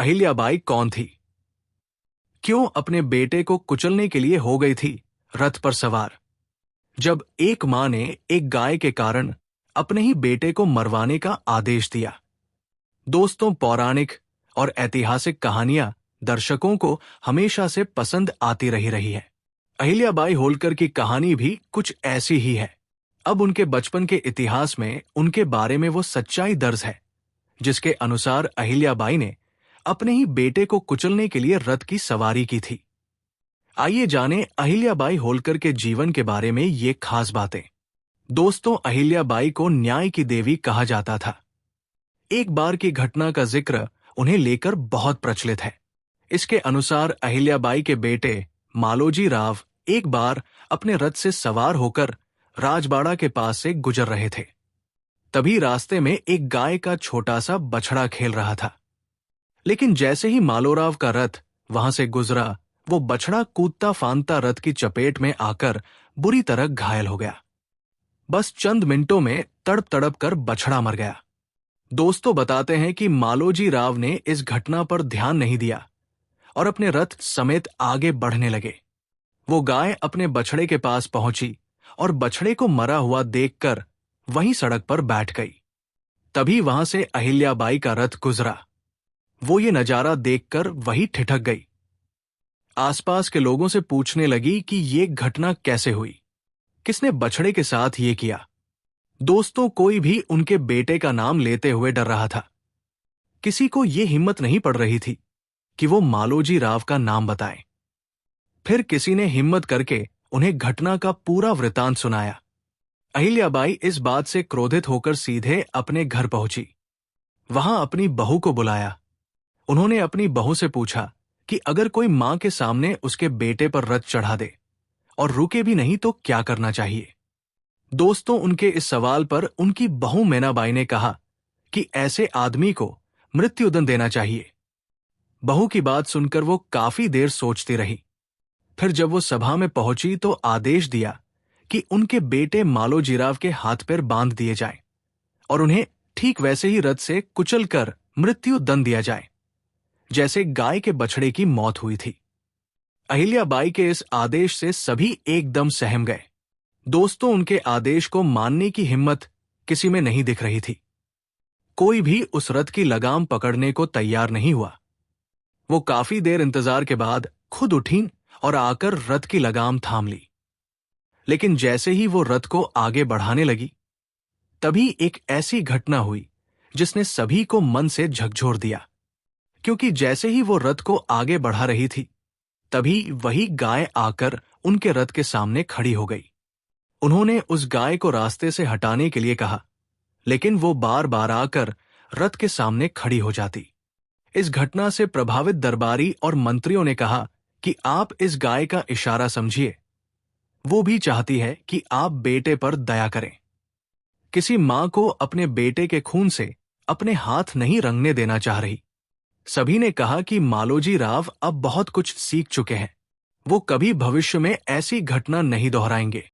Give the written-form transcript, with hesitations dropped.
अहिल्याबाई कौन थी? क्यों अपने बेटे को कुचलने के लिए हो गई थी रथ पर सवार? जब एक मां ने एक गाय के कारण अपने ही बेटे को मरवाने का आदेश दिया। दोस्तों, पौराणिक और ऐतिहासिक कहानियां दर्शकों को हमेशा से पसंद आती रही है। अहिल्याबाई होलकर की कहानी भी कुछ ऐसी ही है। अब उनके बचपन के इतिहास में उनके बारे में वो सच्चाई दर्ज है जिसके अनुसार अहिल्याबाई ने अपने ही बेटे को कुचलने के लिए रथ की सवारी की थी। आइए जानें अहिल्याबाई होलकर के जीवन के बारे में ये खास बातें। दोस्तों, अहिल्याबाई को न्याय की देवी कहा जाता था। एक बार की घटना का जिक्र उन्हें लेकर बहुत प्रचलित है। इसके अनुसार अहिल्याबाई के बेटे मालोजी राव एक बार अपने रथ से सवार होकर राजबाड़ा के पास से गुजर रहे थे। तभी रास्ते में एक गाय का छोटा सा बछड़ा खेल रहा था। लेकिन जैसे ही मालोराव का रथ वहां से गुजरा, वो बछड़ा कूदता फांदता रथ की चपेट में आकर बुरी तरह घायल हो गया। बस चंद मिनटों में तड़प तड़प कर बछड़ा मर गया। दोस्तों बताते हैं कि मालोजी राव ने इस घटना पर ध्यान नहीं दिया और अपने रथ समेत आगे बढ़ने लगे। वो गाय अपने बछड़े के पास पहुंची और बछड़े को मरा हुआ देखकर वहीं सड़क पर बैठ गई। तभी वहां से अहिल्याबाई का रथ गुजरा। वो ये नजारा देखकर वहीं ठिठक गई। आसपास के लोगों से पूछने लगी कि ये घटना कैसे हुई, किसने बछड़े के साथ ये किया। दोस्तों, कोई भी उनके बेटे का नाम लेते हुए डर रहा था। किसी को ये हिम्मत नहीं पड़ रही थी कि वो मालोजी राव का नाम बताए। फिर किसी ने हिम्मत करके उन्हें घटना का पूरा वृतांत सुनाया। अहिल्याबाई इस बात से क्रोधित होकर सीधे अपने घर पहुंची। वहां अपनी बहू को बुलाया। उन्होंने अपनी बहू से पूछा कि अगर कोई मां के सामने उसके बेटे पर रथ चढ़ा दे और रुके भी नहीं तो क्या करना चाहिए। दोस्तों, उनके इस सवाल पर उनकी बहू मीनाबाई ने कहा कि ऐसे आदमी को मृत्युदंड देना चाहिए। बहू की बात सुनकर वो काफी देर सोचती रही। फिर जब वो सभा में पहुंची तो आदेश दिया कि उनके बेटे मालोजीराव के हाथ पैर बांध दिए जाएं और उन्हें ठीक वैसे ही रथ से कुचलकर मृत्यु दंड दिया जाए जैसे गाय के बछड़े की मौत हुई थी। अहिल्याबाई के इस आदेश से सभी एकदम सहम गए। दोस्तों, उनके आदेश को मानने की हिम्मत किसी में नहीं दिख रही थी। कोई भी उस रथ की लगाम पकड़ने को तैयार नहीं हुआ। वो काफी देर इंतजार के बाद खुद उठी और आकर रथ की लगाम थाम ली। लेकिन जैसे ही वो रथ को आगे बढ़ाने लगी, तभी एक ऐसी घटना हुई जिसने सभी को मन से झकझोर दिया। क्योंकि जैसे ही वो रथ को आगे बढ़ा रही थी, तभी वही गाय आकर उनके रथ के सामने खड़ी हो गई। उन्होंने उस गाय को रास्ते से हटाने के लिए कहा, लेकिन वो बार बार आकर रथ के सामने खड़ी हो जाती। इस घटना से प्रभावित दरबारी और मंत्रियों ने कहा कि आप इस गाय का इशारा समझिए। वो भी चाहती है कि आप बेटे पर दया करें। किसी मां को अपने बेटे के खून से अपने हाथ नहीं रंगने देना चाह रही। सभी ने कहा कि मालोजी राव अब बहुत कुछ सीख चुके हैं। वो कभी भविष्य में ऐसी घटना नहीं दोहराएंगे।